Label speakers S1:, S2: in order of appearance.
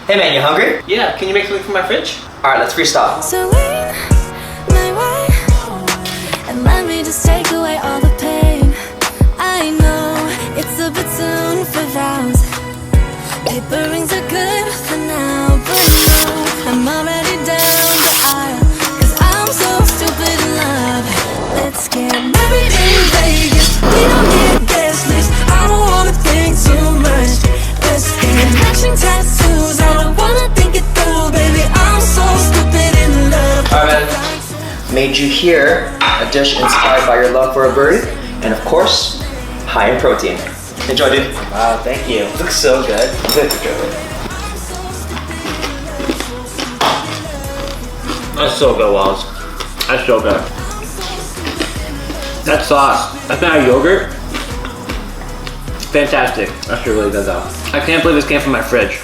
S1: Hey man, you hungry?
S2: Yeah, can you make something from my fridge?
S1: Alright, let's freestyle.
S3: So lean my way and let me just take away all the pain. I know it's a bit soon for vows. Paper rings are good for now, but no, I'm already down the aisle. Cause I'm so stupid in love. Let's get married in Vegas. We don't need guest list. I don't wanna think too much. Let's get matching tattoos. I don't wanna think it through, baby. I'm so stupid in love.
S1: Alright man, made you here a dish inspired by your love for Aburi, and of course, high in protein. Enjoy, dude.
S2: Wow, thank you.
S1: It looks so good. Good to go.
S2: That's so good, Wallace. That's so good. That sauce, that's not a yogurt. Fantastic. That's really good though. I can't believe this came from my fridge.